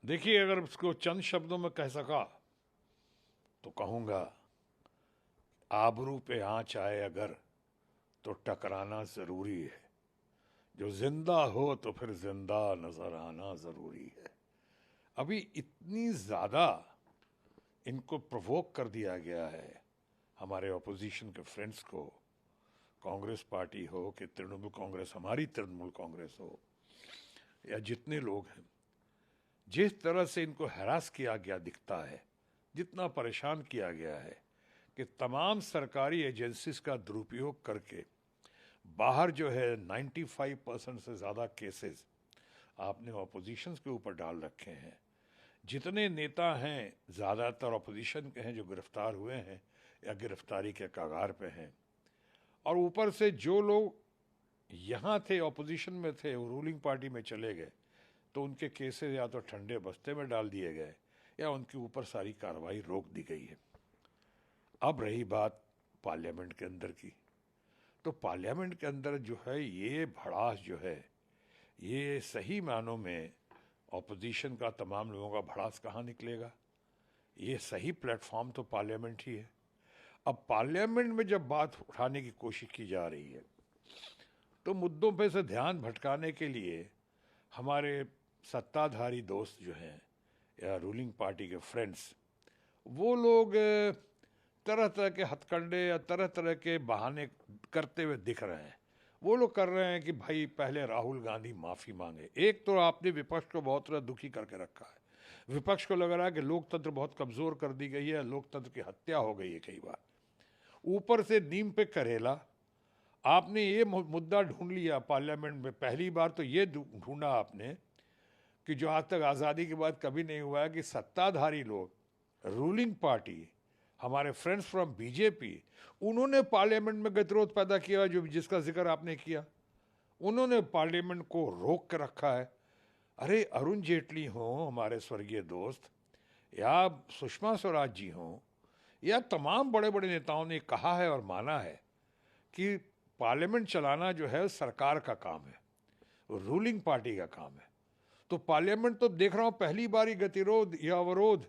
देखिए, अगर उसको चंद शब्दों में कह सका तो कहूँगा, आबरू पे आँच आए अगर तो टकराना ज़रूरी है। जो जिंदा हो तो फिर जिंदा नजर आना ज़रूरी है। अभी इतनी ज़्यादा इनको प्रोवोक कर दिया गया है हमारे ऑपोजिशन के फ्रेंड्स को, कांग्रेस पार्टी हो कि तृणमूल कांग्रेस, हमारी तृणमूल कांग्रेस हो या जितने लोग हैं, जिस तरह से इनको हरास किया गया दिखता है, जितना परेशान किया गया है कि तमाम सरकारी एजेंसीज का दुरुपयोग करके बाहर जो है 95% से ज़्यादा केसेस आपने ऑपोजिशन के ऊपर डाल रखे हैं। जितने नेता हैं ज़्यादातर ऑपोजिशन के हैं जो गिरफ्तार हुए हैं या गिरफ्तारी के कगार पे हैं, और ऊपर से जो लोग यहाँ थे, ऑपोजिशन में थे, वो रूलिंग पार्टी में चले गए तो उनके केसेस या तो ठंडे बस्ते में डाल दिए गए या उनके ऊपर सारी कार्रवाई रोक दी गई है। अब रही बात पार्लियामेंट के अंदर की, तो पार्लियामेंट के अंदर जो है ये भड़ास जो है, ये सही मानों में ऑपोजिशन का, तमाम लोगों का भड़ास कहाँ निकलेगा? ये सही प्लेटफॉर्म तो पार्लियामेंट ही है। अब पार्लियामेंट में जब बात उठाने की कोशिश की जा रही है तो मुद्दों पे से ध्यान भटकाने के लिए हमारे सत्ताधारी दोस्त जो हैं या रूलिंग पार्टी के फ्रेंड्स, वो लोग तरह तरह के हथकंडे या तरह तरह के बहाने करते हुए दिख रहे हैं। वो लोग कर रहे हैं कि भाई पहले राहुल गांधी माफ़ी मांगे। एक तो आपने विपक्ष को बहुत तरह दुखी करके रखा है। विपक्ष को लग रहा है कि लोकतंत्र बहुत कमज़ोर कर दी गई है, लोकतंत्र की हत्या हो गई है कई बार। ऊपर से नीम पे करेला, आपने ये मुद्दा ढूंढ लिया पार्लियामेंट में। पहली बार तो ये ढूंढा आपने कि जो आज तक आज़ादी के बाद कभी नहीं हुआ है कि सत्ताधारी लोग, रूलिंग पार्टी, हमारे फ्रेंड्स फ्रॉम बीजेपी, उन्होंने पार्लियामेंट में गतिरोध पैदा किया, जो जिसका जिक्र आपने किया। उन्होंने पार्लियामेंट को रोक कर रखा है। अरे अरुण जेटली हों हमारे स्वर्गीय दोस्त, या सुषमा स्वराज जी हों, या तमाम बड़े बड़े नेताओं ने कहा है और माना है कि पार्लियामेंट चलाना जो है सरकार का काम है, रूलिंग पार्टी का काम है। तो पार्लियामेंट तो देख रहा हूं पहली बार ही गतिरोध या अवरोध,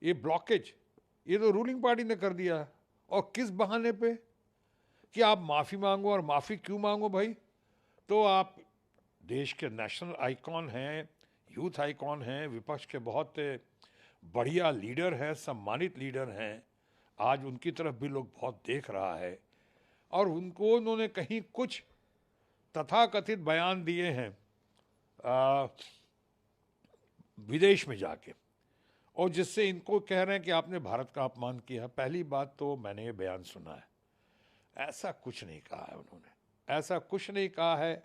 ये ब्लॉकेज, ये तो रूलिंग पार्टी ने कर दिया है। और किस बहाने पे? कि आप माफ़ी मांगो। और माफ़ी क्यों मांगो भाई? तो आप देश के नेशनल आइकॉन हैं, यूथ आइकॉन हैं, विपक्ष के बहुत बढ़िया लीडर हैं, सम्मानित लीडर हैं। आज उनकी तरफ भी लोग बहुत देख रहा है, और उनको उन्होंने कहीं कुछ तथाकथित बयान दिए हैं विदेश में जाके, और जिससे इनको कह रहे हैं कि आपने भारत का अपमान किया। पहली बात तो मैंने ये बयान सुना है, ऐसा कुछ नहीं कहा है उन्होंने, ऐसा कुछ नहीं कहा है।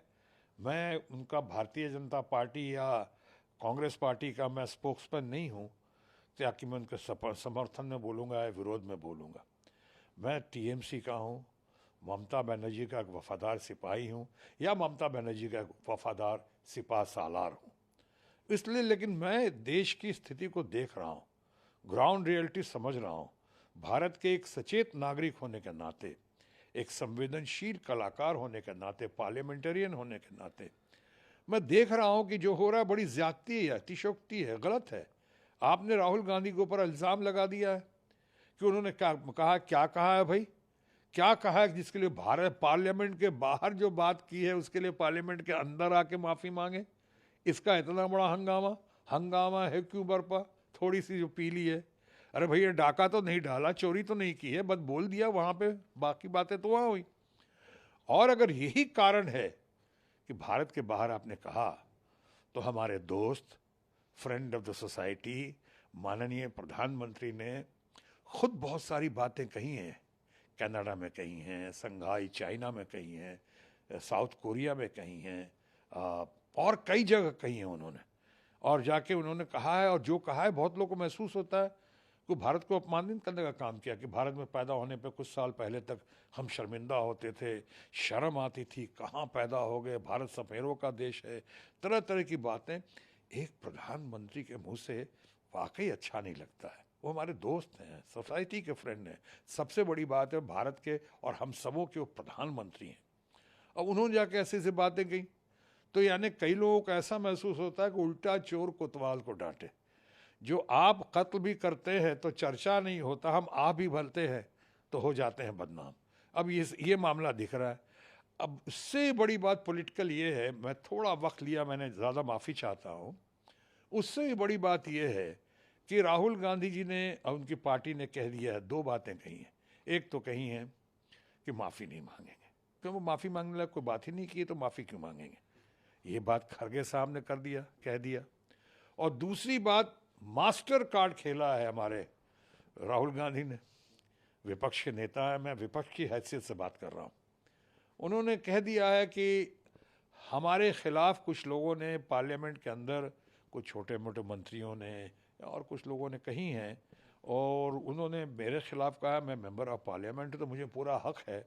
मैं उनका भारतीय जनता पार्टी या कांग्रेस पार्टी का मैं स्पोक्समैन नहीं हूँ ताकि मैं उनके समर्थन में बोलूँगा या विरोध में बोलूँगा। मैं टीएमसी का हूँ, ममता बनर्जी का एक वफादार सिपाही हूँ, या ममता बनर्जी का एक वफादार सिपा सालार हूँ, इसलिए। लेकिन मैं देश की स्थिति को देख रहा हूँ, ग्राउंड रियलिटी समझ रहा हूँ। भारत के एक सचेत नागरिक होने के नाते, एक संवेदनशील कलाकार होने के नाते, पार्लियामेंटेरियन होने के नाते, मैं देख रहा हूँ कि जो हो रहा है बड़ी ज्यादती है, अतिशयोक्ति है, गलत है। आपने राहुल गांधी के ऊपर इल्ज़ाम लगा दिया है कि उन्होंने क्या कहा है भाई? क्या कहा है जिसके लिए भारत पार्लियामेंट के बाहर जो बात की है उसके लिए पार्लियामेंट के अंदर आके माफ़ी मांगे? इसका इतना बड़ा हंगामा, हंगामा है क्यों बरपा? थोड़ी सी जो पीली है, अरे भैया डाका तो नहीं डाला, चोरी तो नहीं की है, बस बोल दिया वहाँ पे, बाकी बातें तो वहाँ हुई। और अगर यही कारण है कि भारत के बाहर आपने कहा, तो हमारे दोस्त, फ्रेंड ऑफ द सोसाइटी, माननीय प्रधानमंत्री ने खुद बहुत सारी बातें कही हैं। कनाडा में कही हैं, संघाई चाइना में कही हैं, साउथ कोरिया में कही हैं, और कई जगह कही हैं उन्होंने। और जाके उन्होंने कहा है, और जो कहा है बहुत लोगों को महसूस होता है कि भारत को अपमानित करने का काम किया, कि भारत में पैदा होने पे कुछ साल पहले तक हम शर्मिंदा होते थे, शर्म आती थी, कहाँ पैदा हो गए, भारत सफेरों का देश है, तरह तरह की बातें एक प्रधानमंत्री के मुंह से वाकई अच्छा नहीं लगता है। वो हमारे दोस्त हैं, सोसाइटी के फ्रेंड हैं, सबसे बड़ी बात है भारत के और हम सबों के वो प्रधानमंत्री हैं। अब उन्होंने जाके ऐसी ऐसी बातें कही, तो यानी कई लोगों को ऐसा महसूस होता है कि उल्टा चोर कोतवाल को डांटे। जो आप कत्ल भी करते हैं तो चर्चा नहीं होता, हम आप भी भरते हैं तो हो जाते हैं बदनाम। अब ये मामला दिख रहा है। अब उससे बड़ी बात पॉलिटिकल ये है, मैं थोड़ा वक्त लिया, मैंने ज़्यादा माफ़ी चाहता हूँ। उससे बड़ी बात यह है कि राहुल गांधी जी ने और उनकी पार्टी ने कह दिया है, दो बातें कही हैं। एक तो कही है कि माफ़ी नहीं मांगेंगे, क्यों? वो माफ़ी मांगने लगे, कोई बात ही नहीं की तो माफ़ी क्यों मांगेंगे? ये बात खरगे साहब ने कर दिया, कह दिया। और दूसरी बात, मास्टर कार्ड खेला है हमारे राहुल गांधी ने। विपक्ष के नेता है, मैं विपक्ष की हैसियत से बात कर रहा हूँ। उन्होंने कह दिया है कि हमारे खिलाफ कुछ लोगों ने पार्लियामेंट के अंदर, कुछ छोटे मोटे मंत्रियों ने और कुछ लोगों ने कही हैं, और उन्होंने मेरे खिलाफ कहा, मैं मेंबर ऑफ पार्लियामेंट, तो मुझे पूरा हक है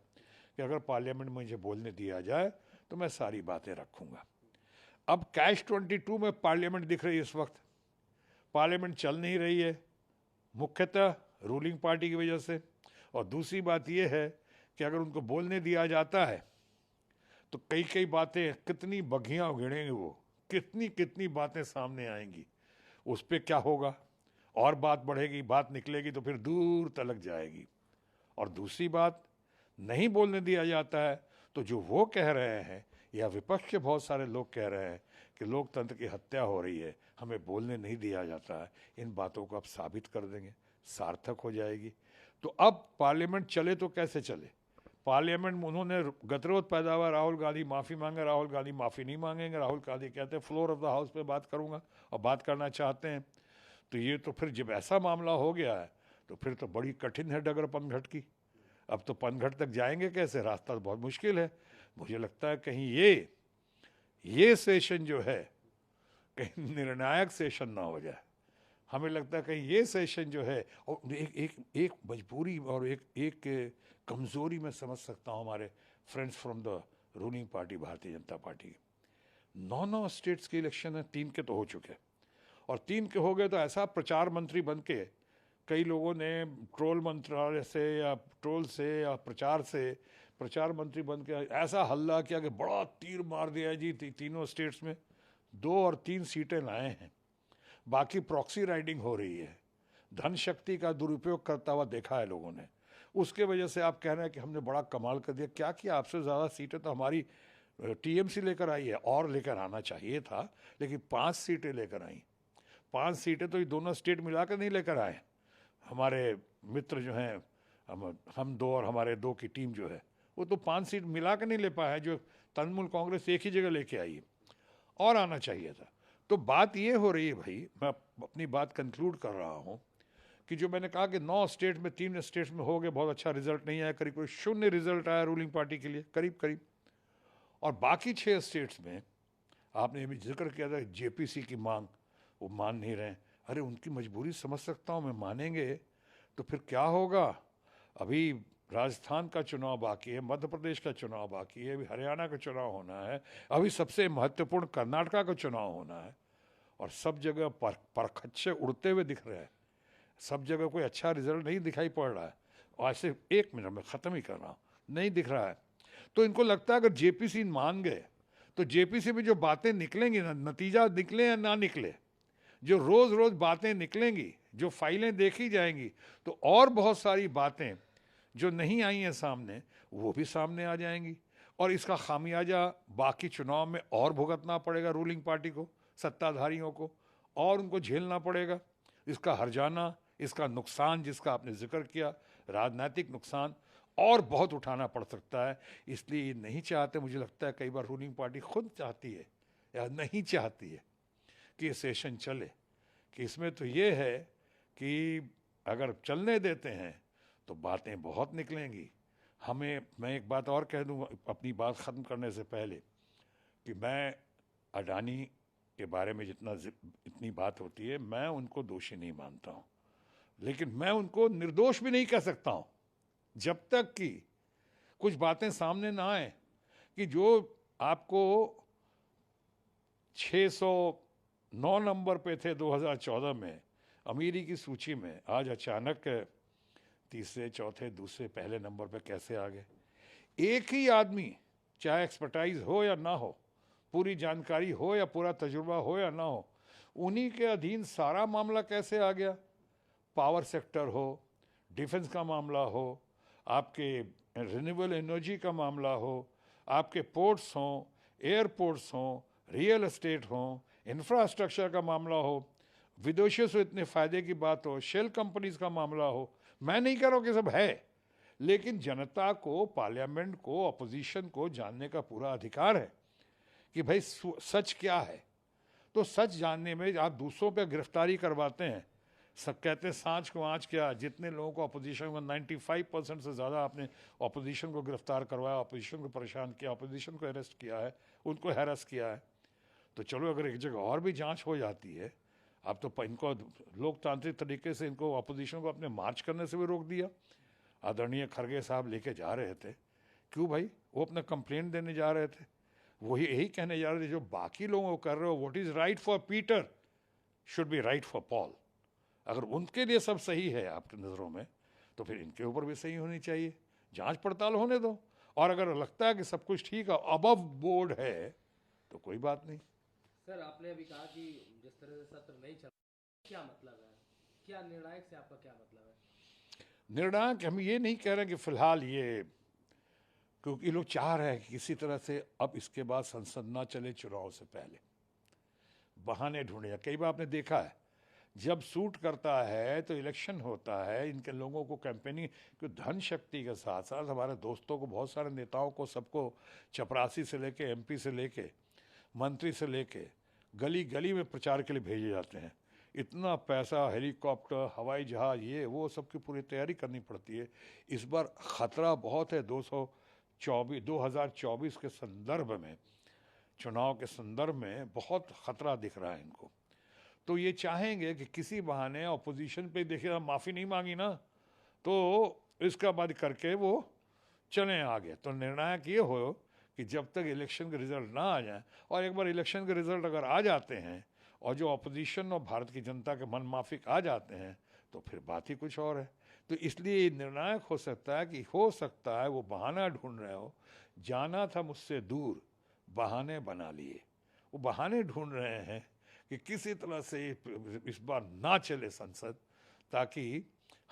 कि अगर पार्लियामेंट में मुझे बोलने दिया जाए तो मैं सारी बातें रखूंगा। अब कैश 22 में पार्लियामेंट दिख रही है इस वक्त। पार्लियामेंट चल नहीं रही है, मुख्यतः रूलिंग पार्टी की वजह से। और दूसरी बात यह है कि अगर उनको बोलने दिया जाता है तो कई कई बातें, कितनी बघियां गिनेंगे वो, कितनी कितनी बातें सामने आएंगी। उस पर क्या होगा? और बात बढ़ेगी, बात निकलेगी तो फिर दूर तलक जाएगी। और दूसरी बात, नहीं बोलने दिया जाता है तो जो वो कह रहे हैं या विपक्ष के बहुत सारे लोग कह रहे हैं कि लोकतंत्र की हत्या हो रही है, हमें बोलने नहीं दिया जाता है, इन बातों को अब साबित कर देंगे, सार्थक हो जाएगी। तो अब पार्लियामेंट चले तो कैसे चले? पार्लियामेंट में उन्होंने गतिरोध पैदा हुआ, राहुल गांधी माफ़ी मांगे, राहुल गांधी माफ़ी नहीं मांगेंगे। राहुल गांधी कहते हैं फ्लोर ऑफ द हाउस पे बात करूंगा, और बात करना चाहते हैं। तो ये तो फिर जब ऐसा मामला हो गया है तो फिर तो बड़ी कठिन है डगर पनघट की। अब तो पनघट तक जाएंगे कैसे? रास्ता तो बहुत मुश्किल है। मुझे लगता है कहीं ये सेशन जो है कहीं निर्णायक सेशन ना हो जाए। हमें लगता है कहीं ये सेशन जो है, और एक मजबूरी और एक कमज़ोरी मैं समझ सकता हूँ हमारे friends from the ruling party Bharatiya Janata party. 9 states के इलेक्शन है, 3 के तो हो चुके, और 3 के हो गए तो ऐसा प्रचार मंत्री बन के कई लोगों ने ट्रोल मंत्रालय से या ट्रोल से या प्रचार से प्रचार मंत्री बन के ऐसा हल्ला किया कि बड़ा तीर मार दिया जी, तीनों स्टेट्स में 2 और 3 सीटें लाए हैं। बाकी प्रॉक्सी राइडिंग हो रही है, धन शक्ति का दुरुपयोग करता हुआ देखा है लोगों ने। उसके वजह से आप कह रहे हैं कि हमने बड़ा कमाल कर दिया। क्या किया? आपसे ज़्यादा सीटें तो हमारी टीएमसी लेकर आई है, और लेकर आना चाहिए था, लेकिन 5 सीटें लेकर आई। 5 सीटें तो ये दोनों स्टेट मिलाकर नहीं लेकर आए। हमारे मित्र जो हैं, हम दो और हमारे दो की टीम जो है, वो तो 5 सीट मिला कर नहीं ले पाया है, जो तृणमूल कांग्रेस एक ही जगह लेके आई है, और आना चाहिए था। तो बात ये हो रही है भाई, मैं अपनी बात कंक्लूड कर रहा हूँ कि जो मैंने कहा कि 9 स्टेट में 3 स्टेट्स में हो गए, बहुत अच्छा रिजल्ट नहीं आया, करीब करीब 0 रिजल्ट आया रूलिंग पार्टी के लिए, करीब करीब। और बाकी 6 स्टेट्स में आपने भी जिक्र किया था जेपीसी की मांग, वो मान नहीं रहे। अरे उनकी मजबूरी समझ सकता हूँ मैं, मानेंगे तो फिर क्या होगा? अभी राजस्थान का चुनाव बाकी है, मध्य प्रदेश का चुनाव बाकी है, अभी हरियाणा का चुनाव होना है, अभी सबसे महत्वपूर्ण कर्नाटका का चुनाव होना है, और सब जगह परखच्चे उड़ते हुए दिख रहे हैं। सब जगह कोई अच्छा रिजल्ट नहीं दिखाई पड़ रहा है। और ऐसे 1 मिनट में ख़त्म ही कर रहा हूँ, नहीं दिख रहा है। तो इनको लगता है अगर जेपीसी मान गए तो जेपीसी में जो बातें निकलेंगी ना, नतीजा निकले या ना निकले, जो रोज़ रोज़ बातें निकलेंगी, जो फाइलें देखी जाएंगी, तो और बहुत सारी बातें जो नहीं आई हैं सामने, वो भी सामने आ जाएंगी। और इसका खामियाजा बाकी चुनाव में और भुगतना पड़ेगा रूलिंग पार्टी को, सत्ताधारियों को, और उनको झेलना पड़ेगा इसका हर्जाना, इसका नुकसान जिसका आपने जिक्र किया, राजनीतिक नुकसान और बहुत उठाना पड़ सकता है। इसलिए नहीं चाहते, मुझे लगता है कई बार रूलिंग पार्टी खुद चाहती है या नहीं चाहती है कि ये सेशन चले, कि इसमें तो ये है कि अगर चलने देते हैं तो बातें बहुत निकलेंगी। मैं एक बात और कह दूँ अपनी बात ख़त्म करने से पहले, कि मैं अडानी के बारे में इतनी बात होती है, मैं उनको दोषी नहीं मानता हूँ, लेकिन मैं उनको निर्दोष भी नहीं कह सकता हूँ जब तक कि कुछ बातें सामने ना आए कि जो आपको 609 नंबर पे थे 2014 में अमीरी की सूची में, आज अचानक तीसरे, चौथे, दूसरे, पहले नंबर पे कैसे आ गए? एक ही आदमी, चाहे एक्सपर्टाइज हो या ना हो, पूरी जानकारी हो या पूरा तजुर्बा हो या ना हो, उन्हीं के अधीन सारा मामला कैसे आ गया। पावर सेक्टर हो, डिफेंस का मामला हो, आपके रिन्यूएबल एनर्जी का मामला हो, आपके पोर्ट्स हों, एयरपोर्ट्स हों, रियल एस्टेट हों, इंफ्रास्ट्रक्चर का मामला हो, विदेशों से इतने फ़ायदे की बात हो, शेल कंपनीज का मामला हो। मैं नहीं कह रहा हूँ कि सब है, लेकिन जनता को, पार्लियामेंट को, अपोजिशन को जानने का पूरा अधिकार है कि भाई सच क्या है। तो सच जानने में आप दूसरों पे गिरफ्तारी करवाते हैं, सब कहते हैं सांच को आँच क्या। जितने लोगों को अपोजिशन को 95% से ज़्यादा आपने अपोजिशन को गिरफ्तार करवाया, अपोजिशन को परेशान किया, अपोजिशन को अरेस्ट किया है, उनको हैरेस किया है। तो चलो अगर एक जगह और भी जांच हो जाती है, अब तो इनको लोकतांत्रिक तरीके से इनको अपोजिशन को अपने मार्च करने से भी रोक दिया। आदरणीय खड़गे साहब लेके जा रहे थे, क्यों भाई? वो अपना कंप्लेंट देने जा रहे थे, वही यही कहने जा रहे थे जो बाकी लोगों को कर रहे हो, what is right for Peter should be right for Paul. अगर उनके लिए सब सही है आपकी नज़रों में, तो फिर इनके ऊपर भी सही होनी चाहिए। जांच पड़ताल होने दो, और अगर लगता है कि सब कुछ ठीक है, अबव बोर्ड है, तो कोई बात नहीं। सर, आपने अभी कहा कि जिस तरह से सत्र नहीं चल, क्या मतलब है, क्या निर्णायक से आपका क्या मतलब है? निर्णायक हम ये नहीं कह रहे कि फिलहाल ये, क्योंकि लोग चाह रहे हैं कि किसी तरह से अब इसके बाद संसद ना चले चुनाव से पहले, बहाने ढूंढे। कई बार आपने देखा है जब सूट करता है तो इलेक्शन होता है, इनके लोगों को कैंपेनिंग, क्योंकि धन शक्ति के साथ साथ हमारे दोस्तों को, बहुत सारे नेताओं को, सबको चपरासी से लेके एमपी से लेके मंत्री से लेके गली गली में प्रचार के लिए भेजे जाते हैं। इतना पैसा, हेलीकॉप्टर, हवाई जहाज, ये वो सबकी पूरी तैयारी करनी पड़ती है। इस बार ख़तरा बहुत है। 2024 के संदर्भ में, चुनाव के संदर्भ में बहुत ख़तरा दिख रहा है इनको। तो ये चाहेंगे कि किसी बहाने अपोजिशन पे, देखिए माफ़ी नहीं मांगी ना, तो इसका बाद करके वो चलें आगे। तो निर्णायक ये हो कि जब तक इलेक्शन के रिजल्ट ना आ जाए, और एक बार इलेक्शन के रिजल्ट अगर आ जाते हैं और जो अपोजिशन और भारत की जनता के मन माफिक आ जाते हैं, तो फिर बात ही कुछ और है। तो इसलिए निर्णायक हो सकता है कि हो सकता है वो बहाना ढूंढ रहे हो, जाना था मुझसे दूर, बहाने बना लिए। वो बहाने ढूंढ रहे हैं कि किसी तरह से इस बार ना चले संसद, ताकि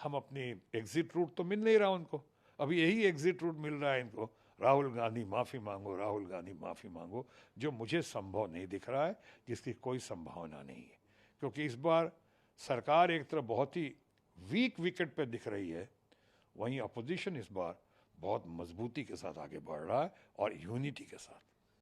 हम अपनी एग्जिट रूट, तो मिल नहीं रहा उनको, अभी यही एग्जिट रूट मिल रहा है इनको, राहुल गांधी माफ़ी मांगो, राहुल गांधी माफ़ी मांगो, जो मुझे संभव नहीं दिख रहा है, जिसकी कोई संभावना नहीं है। क्योंकि इस बार सरकार एक तरफ बहुत ही वीक विकेट पे दिख रही है, वहीं अपोजिशन इस बार बहुत मजबूती के साथ आगे बढ़ रहा है और यूनिटी के साथ।